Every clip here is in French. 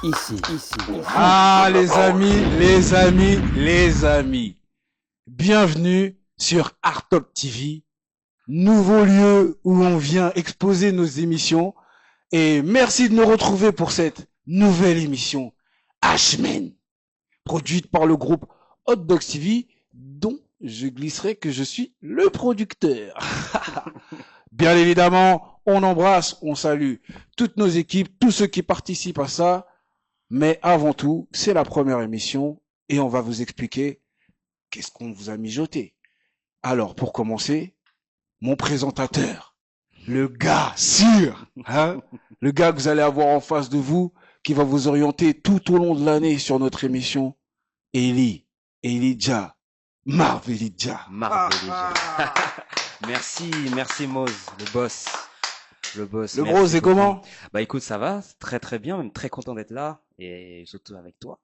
Ici. Ah, les amis. Bienvenue sur Artop TV, nouveau lieu où on vient exposer nos émissions. Et merci de nous retrouver pour cette nouvelle émission, H-Men, produite par le groupe Hot Dogs TV, dont je glisserai que je suis le producteur. Bien évidemment, on embrasse, on salue toutes nos équipes, tous ceux qui participent à ça. Mais avant tout, c'est la première émission et on va vous expliquer qu'est-ce qu'on vous a mijoté. Alors, pour commencer, mon présentateur, le gars sûr, le gars que vous allez avoir en face de vous, qui va vous orienter tout au long de l'année sur notre émission, Elijah, Marvelidja. Merci Moz, le boss. Le Merci gros, c'est beaucoup. comment? Bah écoute, ça va, c'est très bien, même très content d'être là et surtout avec toi.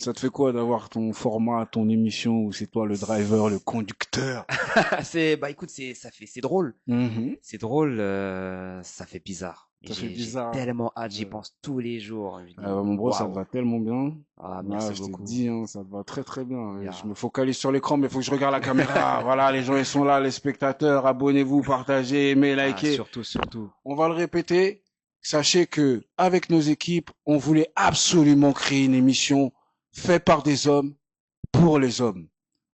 Ça te fait quoi d'avoir ton format, ton émission où c'est toi le driver, le conducteur? C'est drôle. Mhm. C'est drôle, ça fait bizarre. Ça fait J'ai bizarre. tellement hâte, j'y pense tous les jours. Je me dis, Mon bro, ça te waouh. va tellement bien. Ah, merci Je te beaucoup. dis, ça te va très très bien. Yeah. Je me focalise sur l'écran, mais il faut que je regarde la caméra. Voilà, les gens ils sont là, les spectateurs. Abonnez-vous, partagez, aimez, likez. Surtout. On va le répéter. Sachez que avec nos équipes, on voulait absolument créer une émission faite par des hommes pour les hommes.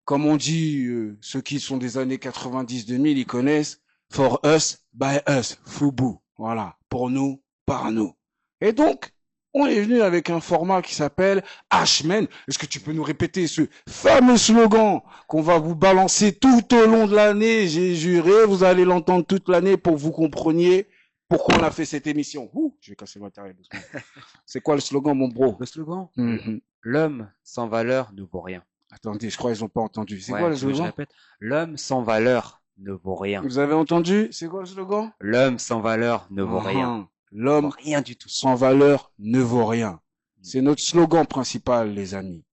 Comme on dit, ceux qui sont des années 90-2000, ils connaissent. For us, by us, Fubu. Voilà, pour nous, par nous. Et donc, on est venu avec un format qui s'appelle H-Men. Est-ce que tu peux nous répéter ce fameux slogan qu'on va vous balancer tout au long de l'année? J'ai juré, vous allez l'entendre toute l'année pour que vous compreniez pourquoi on a fait cette émission. Ouh, je vais casser le matériel. C'est quoi le slogan, mon bro? Le slogan, Mhm. l'homme sans valeur ne vaut rien. Attendez, je crois qu'ils n'ont pas entendu. C'est Ouais, quoi le tu veux que je slogan? répète? L'homme sans valeur ne vaut rien. Vous avez entendu? C'est quoi le slogan? L'homme sans valeur ne vaut rien. L'homme Rien du tout. sans valeur ne vaut rien. C'est notre slogan principal, les amis.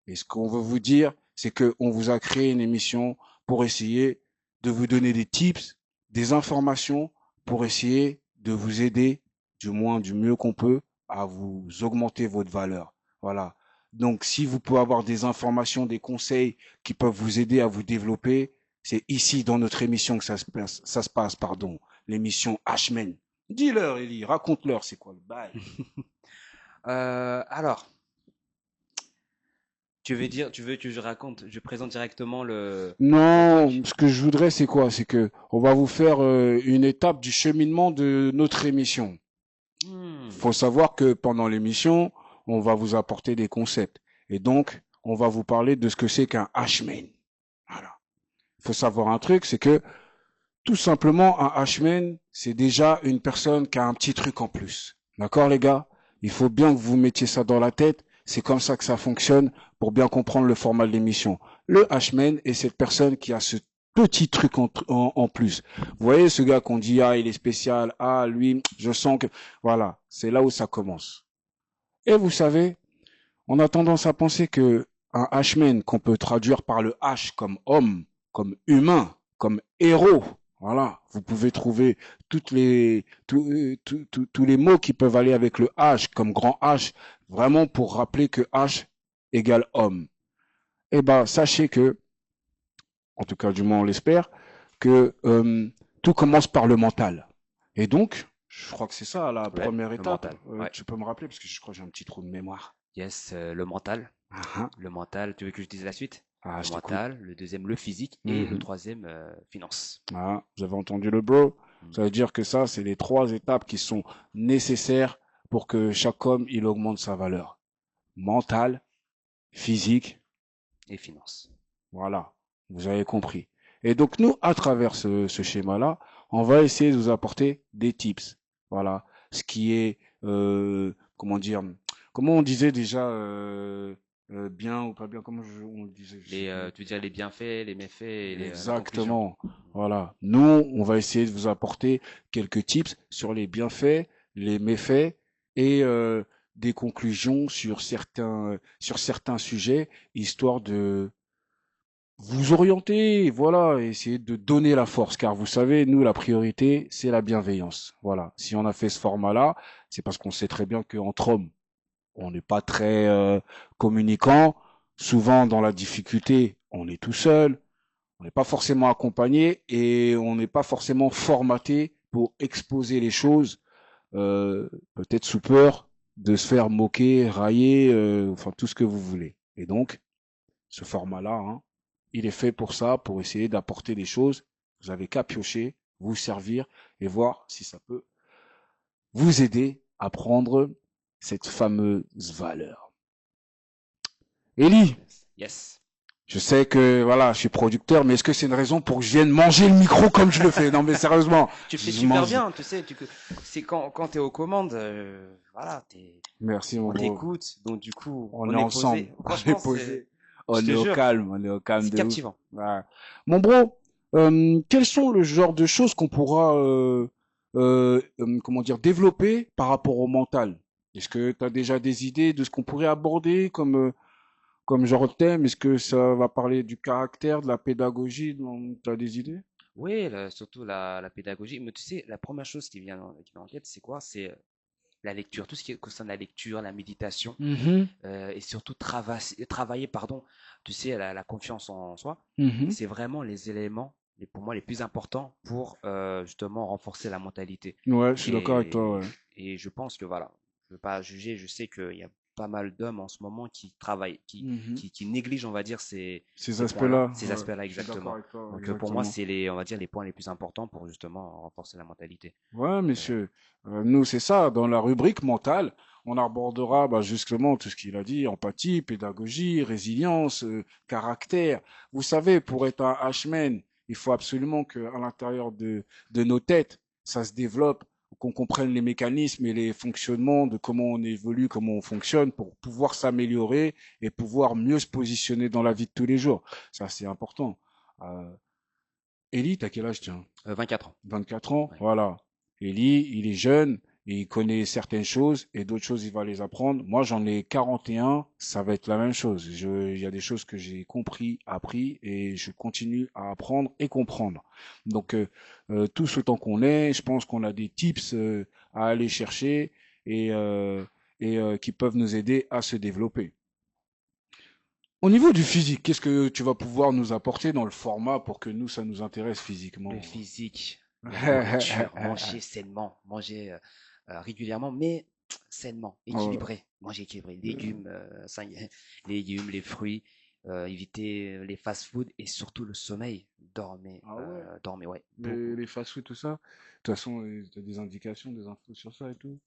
Et ce qu'on veut vous dire, c'est qu'on vous a créé une émission pour essayer de vous donner des tips, des informations, pour essayer de vous aider, du moins du mieux qu'on peut, à vous augmenter votre valeur. Voilà. Donc, si vous pouvez avoir des informations, des conseils qui peuvent vous aider à vous développer, c'est ici dans notre émission que ça se passe, l'émission H-Men. Dis-leur, Eli, raconte-leur, c'est quoi le bail? Alors, tu veux que je présente directement le Non, truc? ce que je voudrais, c'est quoi? C'est que on va vous faire une étape du cheminement de notre émission. Faut savoir que pendant l'émission, on va vous apporter des concepts. Et donc, on va vous parler de ce que c'est qu'un H-Man. Voilà. Faut savoir un truc, c'est que tout simplement, un H-Man, c'est déjà une personne qui a un petit truc en plus. D'accord, les gars? Il faut bien que vous mettiez ça dans la tête. C'est comme ça que ça fonctionne pour bien comprendre le format de l'émission. Le H-Man est cette personne qui a ce petit truc en plus. Vous voyez ce gars qu'on dit, ah, il est spécial, ah, lui, je sens que... Voilà, c'est là où ça commence. Et vous savez, on a tendance à penser que un H-Man qu'on peut traduire par le H comme homme, comme humain, comme héros, voilà, vous pouvez trouver tous les mots qui peuvent aller avec le H, comme grand H, vraiment pour rappeler que H égale homme. Eh ben, sachez que, en tout cas du moins on l'espère, que tout commence par le mental. Et donc, je crois que c'est ça la première Le étape. mental. Ouais. Tu peux me rappeler parce que je crois que j'ai un petit trou de mémoire. Yes, le mental. Ah, Le mental, tu veux que je dise la suite? ah, Le je t'écoute. mental, le deuxième, le physique et le Mhm. troisième, finance. Ah, vous avez entendu le bro? Ça veut dire que ça, c'est les 3 étapes qui sont nécessaires pour que chaque homme, il augmente sa valeur. Mentale, physique, Et finance. voilà. Vous avez compris. Et donc, nous, à travers ce schéma-là, on va essayer de vous apporter des tips. Voilà. Ce qui est, comment dire, comment on disait déjà, bien ou pas bien, on le disait, je sais plus. Tu veux dire les bienfaits, les méfaits et la conclusion. Exactement. Voilà. Nous, on va essayer de vous apporter quelques tips sur les bienfaits, les méfaits et des conclusions sur certains sujets, histoire de vous orienter, voilà, et essayer de donner la force. Car vous savez, nous, la priorité, c'est la bienveillance. Voilà. Si on a fait ce format-là, c'est parce qu'on sait très bien qu'entre hommes, on n'est pas très communicant. Souvent, dans la difficulté, on est tout seul. On n'est pas forcément accompagné et on n'est pas forcément formaté pour exposer les choses, peut-être sous peur de se faire moquer, railler, enfin tout ce que vous voulez. Et donc, ce format-là, hein, il est fait pour ça, pour essayer d'apporter des choses. Vous avez qu'à piocher, vous servir et voir si ça peut vous aider à prendre cette fameuse valeur. Élie, Yes. je sais que voilà, je suis producteur, mais est-ce que c'est une raison pour que je vienne manger le micro comme je le fais? Non, mais sérieusement, Tu fais je super mange. bien, tu sais, c'est quand t'es aux commandes, voilà, Merci mon on bro. t'écoute, donc du coup, On on est est ensemble, posé. on est Franchement, posé, je te jure, on est au calme c'est de ouf. captivant. Ouais. Mon bro, quels sont le genre de choses qu'on pourra, comment dire, développer par rapport au mental? Est-ce que tu as déjà des idées de ce qu'on pourrait aborder comme genre de thème? Est-ce que ça va parler du caractère, de la pédagogie? Tu as des idées? Oui, surtout la pédagogie. Mais tu sais, la première chose qui vient en tête, c'est quoi? C'est la lecture, tout ce qui concerne la lecture, la méditation, Mhm, et surtout travailler, pardon, tu sais, la confiance en soi. mhm. C'est vraiment les éléments, pour moi, les plus importants pour justement renforcer la mentalité. Ouais, je suis d'accord avec toi, Et, ouais. et je pense que voilà, je veux pas juger, je sais qu'il y a pas mal d'hommes en ce moment qui travaillent, Mhm. qui négligent, on va dire, Ces ces points-là, aspects-là, ces ouais, aspects-là je suis d'accord exactement. avec toi, Donc pour moi, exactement. c'est on va dire, les points les plus importants pour justement renforcer la mentalité. Ouais, Euh, messieurs. Nous, c'est ça. Dans la rubrique mentale, on abordera bah, justement tout ce qu'il a dit, empathie, pédagogie, résilience, caractère. Vous savez, pour être un H-man, il faut absolument qu'à l'intérieur de nos têtes, ça se développe, qu'on comprenne les mécanismes et les fonctionnements de comment on évolue, comment on fonctionne pour pouvoir s'améliorer et pouvoir mieux se positionner dans la vie de tous les jours. Ça, c'est important. Euh, Élie, t'as quel âge, tiens? 24 ans. 24 ans, Ouais. voilà. Eli, il est jeune et il connaît certaines choses et d'autres choses, il va les apprendre. Moi, j'en ai 41, ça va être la même chose. Il y a des choses que j'ai compris, appris et je continue à apprendre et comprendre. Donc, tous autant qu'on est, je pense qu'on a des tips à aller chercher et, euh, qui peuvent nous aider à se développer. Au niveau du physique, qu'est-ce que tu vas pouvoir nous apporter dans le format pour que nous, ça nous intéresse Le physiquement? physique, la nourriture, manger sainement, manger régulièrement, mais sainement, Oh, équilibré, manger équilibré, légumes, légumes, les fruits, éviter les fast-food et surtout le sommeil. Dormez, ah ouais, dormez, ouais, beaucoup. les fast-food, tout ça. De toute façon, tu as des indications, des infos sur ça et tout.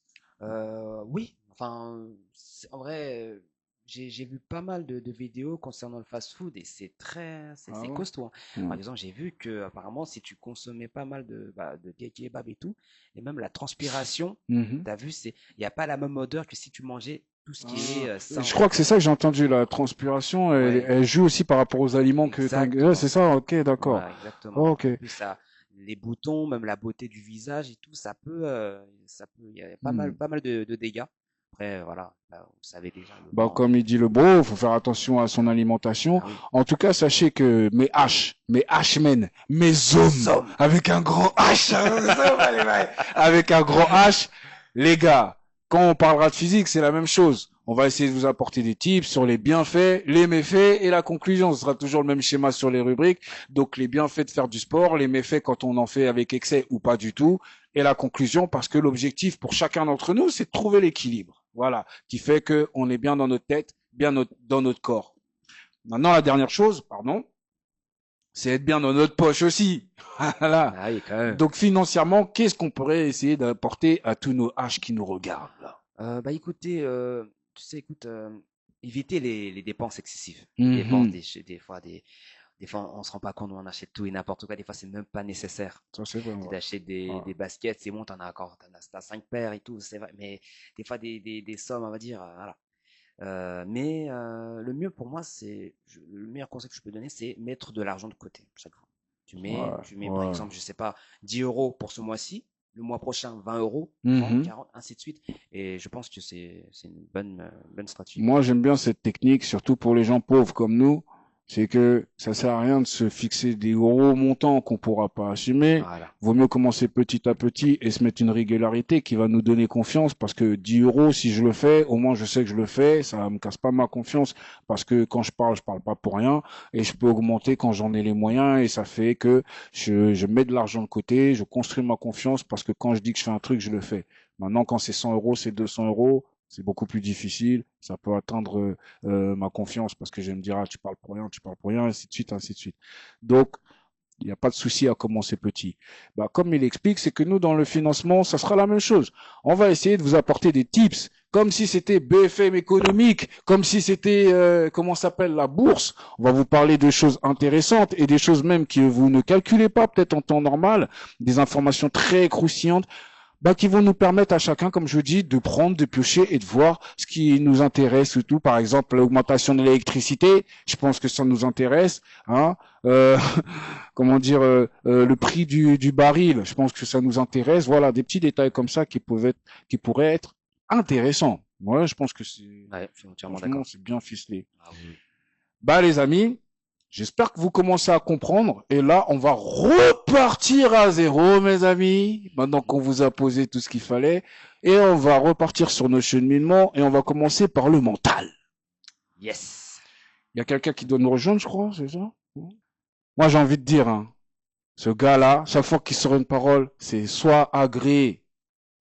Oui, enfin, en vrai, j'ai vu pas mal de vidéos concernant le fast-food et Ah c'est ouais. costaud, hein. Par Hmm. exemple, j'ai vu que apparemment, si tu consommais pas mal de kebab et tout, et même la transpiration, Mhm. t'as vu, il n'y a pas la même odeur que si tu mangeais tout ce qui Ah, est je sain. crois que c'est ça que j'ai entendu, la transpiration, Ouais, elle joue aussi par rapport aux aliments que tu ouais, exactement. c'est ça, ok, d'accord. Ouais, exactement. Ok. En plus, les boutons, même la beauté du visage et tout, il y a Hmm. pas mal de dégâts. Après, voilà, bah, vous savez déjà, le Bah, vent. comme il dit le beau, il faut faire attention à son alimentation. Ah oui. En tout cas, sachez que mes H-men, mes hommes, Somme. avec un grand H, avec un grand H, les gars, quand on parlera de physique, c'est la même chose. On va essayer de vous apporter des tips sur les bienfaits, les méfaits et la conclusion. Ce sera toujours le même schéma sur les rubriques. Ouais. Donc, les bienfaits de faire du sport, les méfaits quand on en fait avec excès ou pas du tout, et la conclusion parce que l'objectif pour chacun d'entre nous, c'est de trouver l'équilibre. Voilà, qui fait que on est bien dans notre tête, dans notre corps. Maintenant, la dernière chose, pardon, c'est être bien dans notre poche aussi. Voilà. Ah oui, quand même. Donc financièrement, qu'est-ce qu'on pourrait essayer d'apporter à tous nos H qui nous regardent là? Bah écoutez, tu sais, écoute, évitez les dépenses excessives. Les dépenses, Mhm. des fois, on se rend pas compte, on achète tout et n'importe quoi. Des fois, c'est même pas nécessaire. Ça c'est vrai. Ouais. D'acheter Ouais. des baskets, c'est bon, t'as 5 paires et tout, c'est vrai. Mais des fois, des sommes, on va dire, voilà. Mais le mieux pour moi, le meilleur conseil que je peux donner, c'est mettre de l'argent de côté chaque fois. Ouais. Tu mets par Ouais. exemple, je sais pas, 10 euros pour ce mois-ci, le mois prochain 20 euros, 30, Mhm. 40, ainsi de suite. Et je pense que c'est une bonne stratégie pour Moi, ça. j'aime bien cette technique, surtout pour les gens pauvres comme nous. C'est que ça sert à rien de se fixer des gros montants qu'on pourra pas assumer. Voilà. Vaut mieux commencer petit à petit et se mettre une régularité qui va nous donner confiance parce que 10 euros, si je le fais, au moins je sais que je le fais, ça me casse pas ma confiance parce que quand je parle pas pour rien et je peux augmenter quand j'en ai les moyens et ça fait que je mets de l'argent de côté, je construis ma confiance parce que quand je dis que je fais un truc, je le fais. Maintenant, quand c'est 100 euros, c'est 200 euros, c'est beaucoup plus difficile. Ça peut atteindre ma confiance parce que je vais me dire, ah, tu parles pour rien, ainsi de suite, ainsi de suite. Donc, il n'y a pas de souci à commencer petit. Bah, comme il explique, c'est que nous, dans le financement, ça sera la même chose. On va essayer de vous apporter des tips, comme si c'était BFM économique, comme si c'était, comment s'appelle, la bourse. On va vous parler de choses intéressantes et des choses même que vous ne calculez pas peut-être en temps normal, des informations très croustillantes bah, qui vont nous permettre à chacun, comme je dis, de prendre, de piocher et de voir ce qui nous intéresse surtout. Par exemple, l'augmentation de l'électricité, je pense que ça nous intéresse. Hein. Comment dire, le prix du baril, je pense que ça nous intéresse. Voilà, des petits détails comme ça qui pourraient être intéressants. Moi, je pense que c'est, Ouais, je suis entièrement franchement, d'accord. c'est bien ficelé. Ah oui. Bah, les amis, j'espère que vous commencez à comprendre. Et là, on va repartir à zéro, mes amis. Maintenant qu'on vous a posé tout ce qu'il fallait. Et on va repartir sur nos cheminements. Et on va commencer par le mental. Yes. Il y a quelqu'un qui doit nous rejoindre, je crois, c'est ça? Moi, j'ai envie de dire, hein, ce gars-là, chaque fois qu'il sort une parole, c'est soit agréé,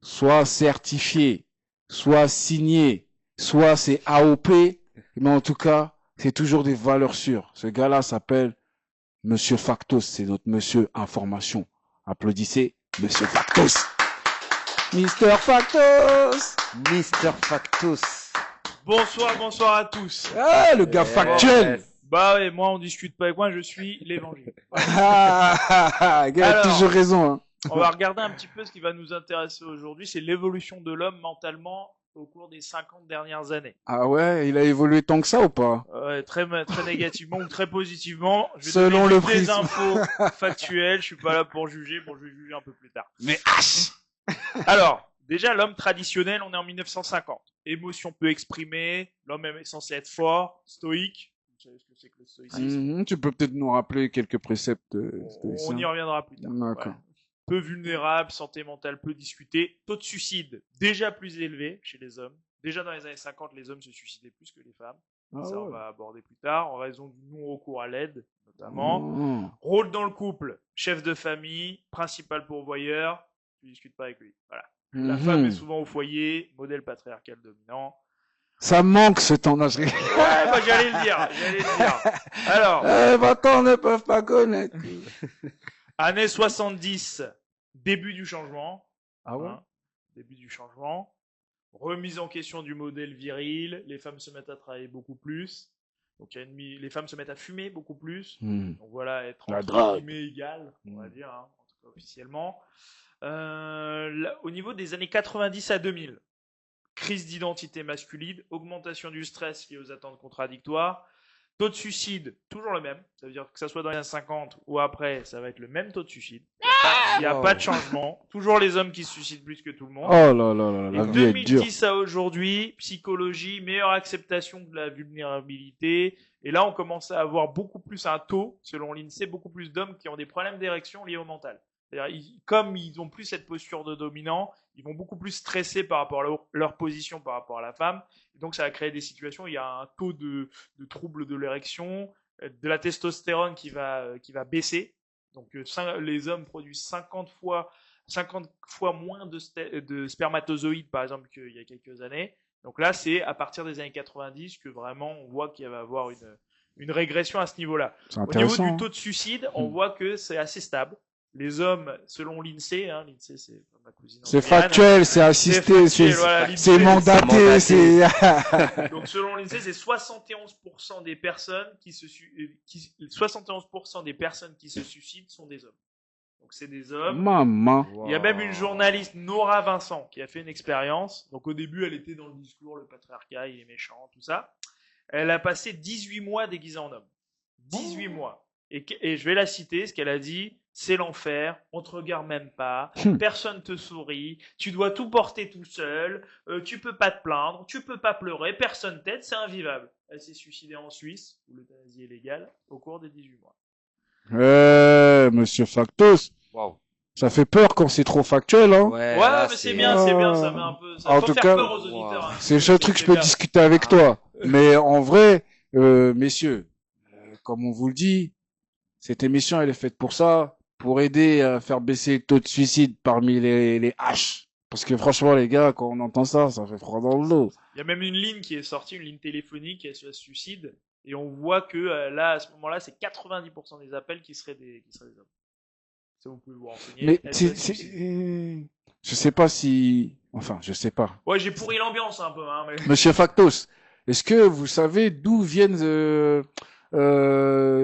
soit certifié, soit signé, soit c'est AOP. Mais en tout cas, c'est toujours des valeurs sûres. Ce gars-là s'appelle Monsieur Factos, c'est notre monsieur information. Applaudissez Monsieur Factos. Mister Factos. Mister Factos. Bonsoir à tous. Ah, le gars factuel. Bah ouais, moi on discute pas avec moi, je suis l'évangile. Ah, gars a toujours raison. Hein. On va regarder un petit peu ce qui va nous intéresser aujourd'hui, c'est l'évolution de l'homme mentalement au cours des 50 dernières années. Ah ouais, il a évolué tant que ça ou pas? Très négativement ou très positivement. Je vais Selon donner le des prisme. infos factuelles, je suis pas là pour juger, bon je vais juger un peu plus tard. Mais Alors, déjà l'homme traditionnel, on est en 1950. Émotion peu exprimée, l'homme est censé être fort, stoïque. Vous savez ce que c'est que le stoïcisme? tu peux peut-être nous rappeler quelques préceptes On y reviendra plus tard. D'accord. Ouais. Peu vulnérable, santé mentale peu discutée, taux de suicide déjà plus élevé chez les hommes. Déjà dans les années 50, les hommes se suicidaient plus que les femmes. Ah Ça, ouais. on va aborder plus tard, en raison du non-recours à l'aide, notamment. Mmh. Rôle dans le couple, chef de famille, principal pourvoyeur, tu ne discutes pas avec lui. Voilà. La femme est souvent au foyer, modèle patriarcal dominant. Ça manque ce temps d'âge. Ouais, bah j'allais le dire. Alors, Maintenant, ne peuvent pas connaître. années 70, début du changement. Ah ouais. Hein, début du changement. Remise en question du modèle viril. Les femmes se mettent à travailler beaucoup plus. Donc les femmes se mettent à fumer beaucoup plus. Donc voilà, être entre guillemets égal, on va dire, hein, en tout cas officiellement. Au niveau des années 90 à 2000, crise d'identité masculine, augmentation du stress lié aux attentes contradictoires, taux de suicide, toujours le même. Ça veut dire que ça soit dans les années 50 ou après, ça va être le même taux de suicide. Il n'y a pas de changement. Toujours les hommes qui se suicident plus que tout le monde. Oh là là là, la Et vie est dure. 2010 à aujourd'hui, psychologie, meilleure acceptation de la vulnérabilité. Et là, on commence à avoir beaucoup plus un taux, selon l'INSEE, beaucoup plus d'hommes qui ont des problèmes d'érection liés au mental. C'est-à-dire, comme ils ont plus cette posture de dominant, ils vont beaucoup plus stresser par rapport à leur position par rapport à la femme. Et donc, ça va créer des situations où il y a un taux de troubles de l'érection, de la testostérone qui va baisser. Donc, les hommes produisent 50 fois moins de spermatozoïdes, par exemple, qu'il y a quelques années. Donc là, c'est à partir des années 90 que vraiment on voit qu'il va y avoir une régression à ce niveau-là. Au niveau du taux de suicide, on voit que c'est assez stable. Les hommes, selon l'INSEE, hein, l'INSEE c'est ma cousine. C'est factuel, c'est assisté, c'est mandaté, c'est. Donc selon l'INSEE, c'est 71% des personnes 71% des personnes qui se suicident sont des hommes. Donc c'est des hommes. Maman. Il y a même une journaliste, Nora Vincent, qui a fait une expérience. Donc au début, elle était dans le discours, le patriarcat, il est méchant, tout ça. Elle a passé 18 mois déguisée en homme. 18 mois. Et je vais la citer, ce qu'elle a dit, c'est l'enfer, on te regarde même pas, personne te sourit, tu dois tout porter tout seul, tu peux pas te plaindre, tu peux pas pleurer, personne t'aide, c'est invivable. Elle s'est suicidée en Suisse, où l'euthanasie est légale, au cours des 18 mois. Monsieur Factos. Waouh. Ça fait peur quand c'est trop factuel, hein. Ouais, mais c'est bien, ça met un peu, ça En faut tout faire cas, peur aux auditeurs. Hein. C'est le seul truc que je peux bien. discuter avec toi. Mais en vrai, messieurs, comme on vous le dit, cette émission, elle est faite pour ça, pour aider à faire baisser le taux de suicide parmi les H. Parce que franchement, les gars, quand on entend ça, ça fait froid dans le dos. Il y a même une ligne qui est sortie, une ligne téléphonique, elle se suicide, et on voit que là, à ce moment-là, c'est 90% des appels qui seraient des hommes. Ça, vous pouvez vous renseigner. Mais je sais pas si, enfin, je sais pas. Ouais, j'ai pourri l'ambiance un peu, hein, mais... Monsieur Factos, est-ce que vous savez d'où viennent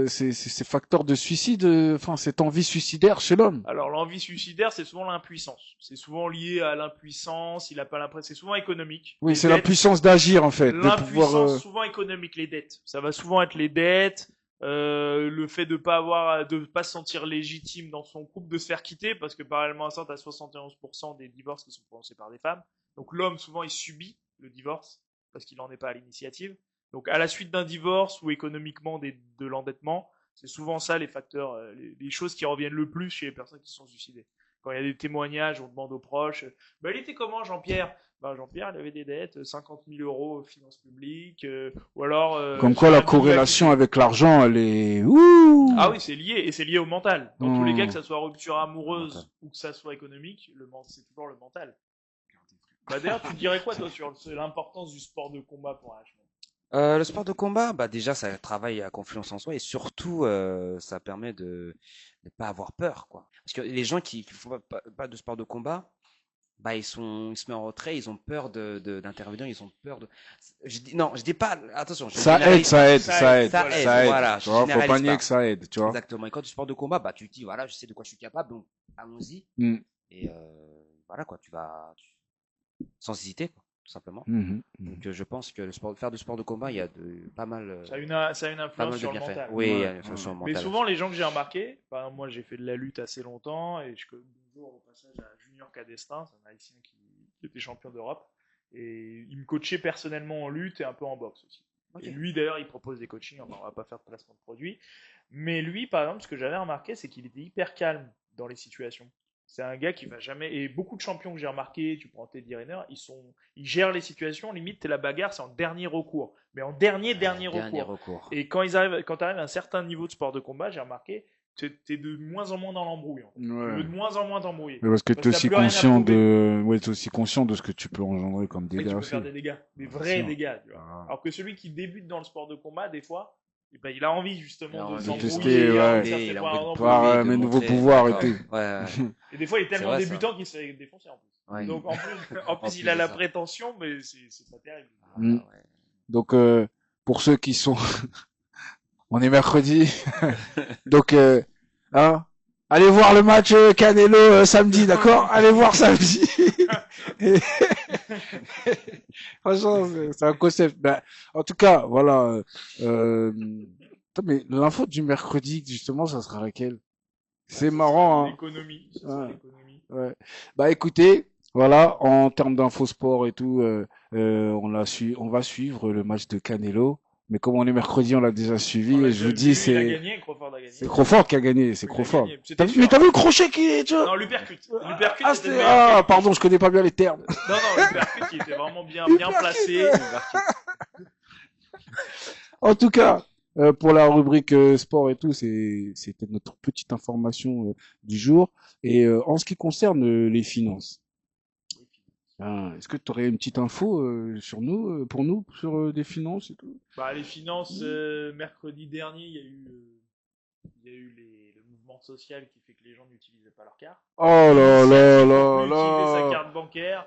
ces facteurs de suicide, enfin cette envie suicidaire chez l'homme? Alors l'envie suicidaire, c'est souvent l'impuissance. C'est souvent lié à l'impuissance. Il a pas l'impression. C'est souvent économique. Oui, c'est la puissance d'agir en fait, de L'impuissance pouvoir. souvent économique, les dettes. Ça va souvent être les dettes, le fait de pas se sentir légitime dans son couple, de se faire quitter, parce que parallèlement à ça, t'as 71% des divorces qui sont prononcés par des femmes. Donc l'homme souvent il subit le divorce parce qu'il n'en est pas à l'initiative. Donc à la suite d'un divorce ou économiquement de l'endettement, c'est souvent ça les facteurs, les choses qui reviennent le plus chez les personnes qui se sont suicidées. Quand il y a des témoignages, on demande aux proches, bah, il était comment Jean-Pierre? Bah, Jean-Pierre, il avait des dettes, 50 000 euros aux finances publiques, ou alors... Comme quoi la corrélation avec l'argent, elle est... Ouh. Ah oui, c'est lié, et c'est lié au mental. Dans tous les cas, que ça soit rupture amoureuse ou que ça soit économique, c'est toujours le mental. Bah, d'ailleurs, tu dirais quoi, toi, sur l'importance du sport de combat pour un Le sport de combat, bah déjà, ça travaille à confiance en soi et surtout, ça permet de ne pas avoir peur, quoi. Parce que les gens qui font pas de sport de combat, bah ils se mettent en retrait, ils ont peur d'intervenir, ils ont peur de. Non, je dis pas. Attention, ça aide. Voilà, tu vois, faut pas nier que ça aide, tu vois. Exactement. Et quand tu sport de combat, bah tu te dis voilà, je sais de quoi je suis capable, donc allons-y. Et voilà quoi, sans hésiter, quoi, tout simplement. Donc je pense que faire du sport de combat, il y a pas mal. Ça a une influence sur le mental. Oui, il y a une influence sur le mental. Mais souvent, les gens que j'ai remarqué, moi j'ai fait de la lutte assez longtemps et je connais bonjour au passage à Junior Cadestin, c'est un haïtien qui était champion d'Europe. Et il me coachait personnellement en lutte et un peu en boxe aussi. Okay. Et lui d'ailleurs, il propose des coachings, enfin, on va pas faire de placement de produits. Mais lui, par exemple, ce que j'avais remarqué, c'est qu'il était hyper calme dans les situations. C'est un gars qui va jamais. Et beaucoup de champions que j'ai remarqué, tu prends Teddy Riner, ils gèrent les situations. Limite, la bagarre, c'est en dernier recours. Mais en dernier recours. Et quand tu arrives à un certain niveau de sport de combat, j'ai remarqué, t'es de moins en moins dans l'embrouille. En fait. Tu veux de moins en moins t'embrouiller. Parce que t'es aussi conscient t'es aussi conscient de ce que tu peux engendrer comme dégâts. Tu peux faire des dégâts, des vrais dégâts. Tu vois. Alors que celui qui débute dans le sport de combat, des fois, ben, il a envie justement de s'embrouiller, il a mes nouveaux pouvoirs et tout. Et des fois, il est tellement débutant qu'il se fait défoncer en plus. Ouais. Donc en plus, il a la prétention, mais c'est pas terrible. Donc pour ceux qui sont, on est mercredi, donc allez voir le match Canelo samedi, d'accord? Allez voir samedi. Franchement, c'est un concept. Ben, en tout cas, voilà. Mais l'info du mercredi, justement, ça sera laquelle? C'est marrant, hein. L'économie. Ouais. Bah, écoutez, voilà, en termes d'info sport et tout, on va suivre le match de Canelo. Mais comme on est mercredi, on l'a déjà suivi. Et je vous dis, c'est Crawford qui a gagné. C'est Crawford. Mais t'as vu le crochet qui, tu vois? Non, l'uppercut. Pardon, je connais pas bien les termes. Non, l'uppercut, il était vraiment bien placé. En tout cas, pour la rubrique sport et tout, c'était notre petite information du jour. Et en ce qui concerne les finances, est-ce que tu aurais une petite info pour nous, sur des finances et tout? Bah, les finances, mercredi dernier, il y a eu le mouvement social qui fait que les gens n'utilisaient pas leur carte. Oh là là là là. Sa carte bancaire.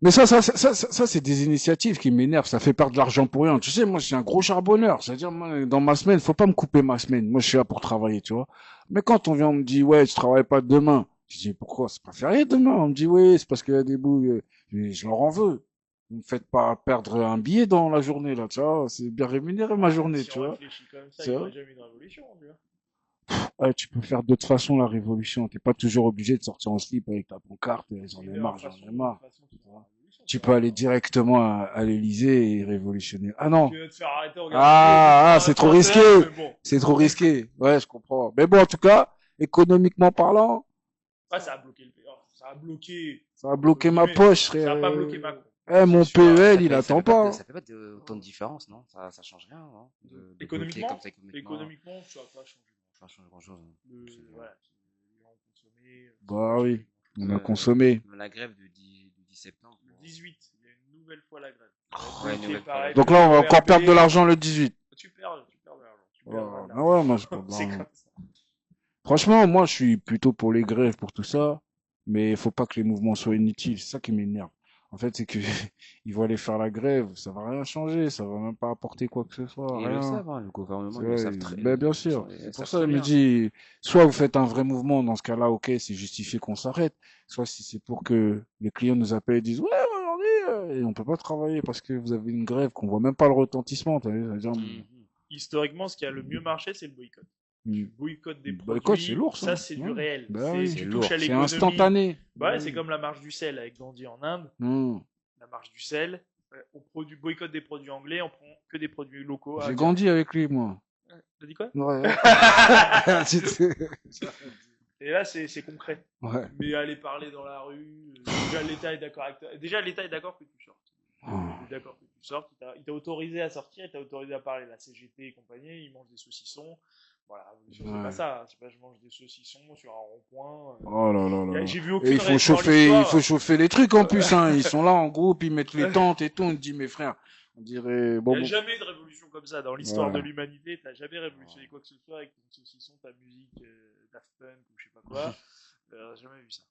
Mais ça, c'est des initiatives qui m'énervent. Ça fait perdre de l'argent pour rien. Tu sais, moi, je suis un gros charbonneur. C'est-à-dire, moi, dans ma semaine, faut pas me couper ma semaine. Moi, je suis là pour travailler, tu vois. Mais quand on vient, on me dit, ouais, tu travailles pas demain. Je dis, pourquoi? C'est pas férié demain. On me dit, oui, c'est parce qu'il y a des bouts, je leur en veux. Vous me faites pas perdre un billet dans la journée, là, tu vois. C'est bien rémunéré, ma journée, tu vois. Si on réfléchit comme ça, il n'y aurait jamais eu de révolution, tu vois. Ouais, tu peux faire d'autres façons la révolution. T'es pas toujours obligé de sortir en slip avec ta pancarte. J'en ai marre, j'en ai marre. Tu peux aller directement à l'Élysée et révolutionner. Ah non. Tu vas te faire arrêter, C'est trop risqué. Bon. C'est trop risqué. Ouais, je comprends. Mais bon, en tout cas, économiquement parlant. Ouais, ça a bloqué le pays. Ça a bloqué. Ça a bloqué ma poche, frère. Ça a pas bloqué Macron. Mon PEL, il attend pas. Ça fait pas autant de différence, non? Ça change rien, non? Économiquement, ça va pas changer. Ça change grand chose. Voilà. Bah oui, on a consommé. La grève du 10 septembre. Le 18, il y a une nouvelle fois la grève. Ouais, donc là, on va encore perdre de l'argent le 18. Tu perds de l'argent. Ah ouais, moi, je perds de l'argent. Franchement, moi, je suis plutôt pour les grèves, pour tout ça. Mais il faut pas que les mouvements soient inutiles. C'est ça qui m'énerve. En fait, c'est que ils vont aller faire la grève, ça va rien changer, ça va même pas apporter quoi que ce soit. Ils rien. le savent, hein, le gouvernement, ils le savent très bien. Bien sûr. C'est pour ça que je me dis, soit vous faites un vrai mouvement, dans ce cas-là, ok, c'est justifié qu'on s'arrête. Soit si c'est pour que les clients nous appellent et disent, ouais, aujourd'hui, et on peut pas travailler parce que vous avez une grève qu'on voit même pas le retentissement. Historiquement, ce qui a le mieux marché, c'est le boycott. Tu boycottes des produits, c'est lourd, ça c'est du réel. C'est lourd. C'est instantané. Ouais, c'est comme la marche du sel avec Gandhi en Inde. La marche du sel, on boycotte des produits anglais, on prend que des produits locaux. J'ai grandi avec lui, moi. T'as dit quoi? Ouais. Et là, c'est concret. Ouais. Mais aller parler dans la rue, déjà l'État est d'accord avec toi. Déjà l'État est d'accord que tu sortes. Il est d'accord que tu sortes. Il t'a autorisé à sortir, il t'a autorisé à parler. La CGT et compagnie, ils mangent des saucissons. Voilà, c'est pas ça. C'est pas je mange des saucissons sur un rond-point. Oh là là. J'ai vu aucune il faut chauffer les trucs en plus. Hein. Ils sont là en groupe, ils mettent les tentes et tout. On dit, mes frères, on dirait. Il n'y a jamais eu de révolution comme ça dans l'histoire de l'humanité. T'as jamais révolutionné quoi que ce soit avec ton saucisson, ta musique, Daft Punk ou je sais pas quoi. Jamais vu ça.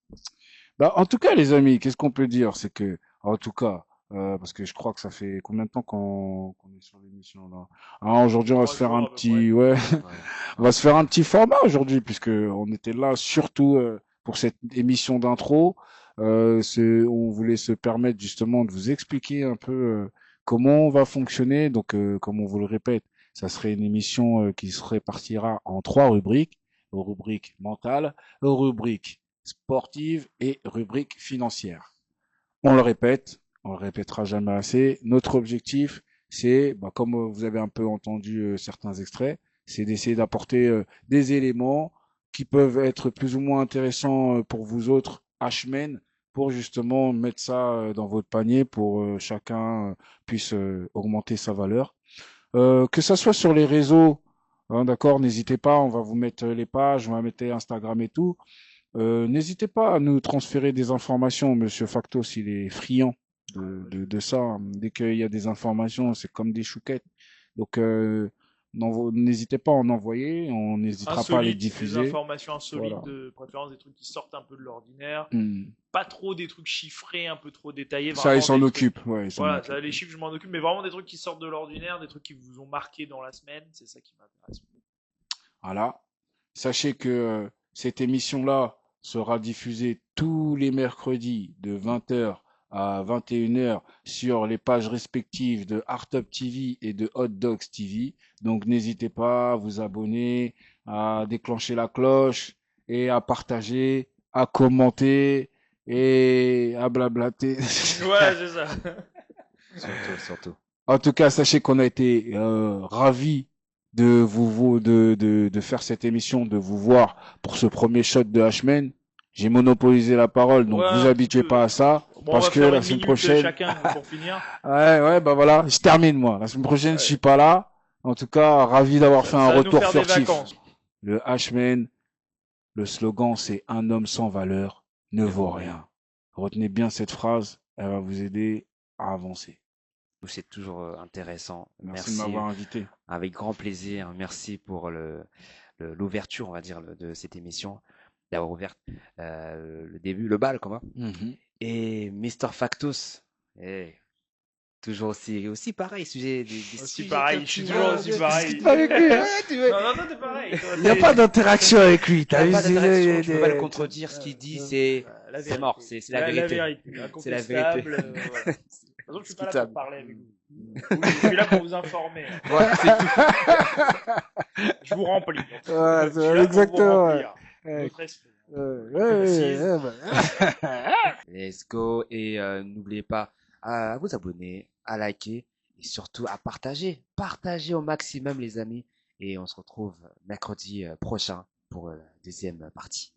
Bah, en tout cas, les amis, qu'est-ce qu'on peut dire? C'est que, en tout cas, parce que je crois que ça fait combien de temps qu'on est sur l'émission là. Alors aujourd'hui, on va se faire un petit, on va se faire un petit format aujourd'hui puisque on était là surtout pour cette émission d'intro. On voulait se permettre justement de vous expliquer un peu comment on va fonctionner. Donc, comme on vous le répète, ça serait une émission qui se répartira en 3 rubriques: rubrique mentale, rubrique sportive et rubrique financière. On le répète. On le répétera jamais assez. Notre objectif, c'est, comme vous avez un peu entendu certains extraits, c'est d'essayer d'apporter des éléments qui peuvent être plus ou moins intéressants pour vous autres H-men, pour justement mettre ça dans votre panier, pour chacun puisse augmenter sa valeur. Que ça soit sur les réseaux, hein, d'accord, n'hésitez pas, on va vous mettre les pages, on va mettre Instagram et tout. N'hésitez pas à nous transférer des informations. Monsieur Factos, il est friand de ça. Dès qu'il y a des informations, c'est comme des chouquettes. Donc, n'hésitez pas à en envoyer. On n'hésitera pas à les diffuser. Des informations insolites, de préférence des trucs qui sortent un peu de l'ordinaire. Pas trop des trucs chiffrés, un peu trop détaillés. Ça, ils s'en occupent. Ouais, voilà, ça, les chiffres, je m'en occupe. Mais vraiment des trucs qui sortent de l'ordinaire, des trucs qui vous ont marqué dans la semaine. C'est ça qui m'intéresse. Voilà. Sachez que cette émission-là sera diffusée tous les mercredis de 20h à 21h sur les pages respectives de Artup TV et de Hot Dogs TV. Donc n'hésitez pas à vous abonner, à déclencher la cloche et à partager, à commenter et à blablater. Ouais, c'est ça. Surtout. En tout cas, sachez qu'on a été ravis de faire cette émission, de vous voir pour ce premier shot de H-Men. J'ai monopolisé la parole, donc vous habituez pas à ça. Bon, parce que la semaine prochaine. Chacun pour finir. ouais, bah voilà, je termine moi. La semaine prochaine, je suis pas là. En tout cas, ravi d'avoir fait un retour furtif. Le H-Men, le slogan, c'est un homme sans valeur ne vaut rien. Retenez bien cette phrase, elle va vous aider à avancer. C'est toujours intéressant. Merci de m'avoir invité. Avec grand plaisir. Merci pour l'ouverture, on va dire, de cette émission, d'avoir ouvert le début, le bal, comment. Et Mr. Factos, toujours aussi pareil, sujet aussi pareil, je suis toujours aussi pareil. Pas avec lui, hein. Non, t'es pareil. Il n'y a pas d'interaction avec lui. Tu peux pas le contredire, ce qu'il dit, c'est mort, c'est la vérité. C'est la vérité. toute façon, je suis pas là pour discutable. parler avec vous. Je suis là pour vous informer. Voilà, c'est tout. Je vous remplis. Ouais, Je suis là pour exactement, vous remplir. Ouais. Votre esprit. Ouais, bah. Let's go. Et n'oubliez pas à vous abonner, à liker et surtout à partager. Partagez au maximum, les amis. Et on se retrouve mercredi prochain pour la deuxième partie.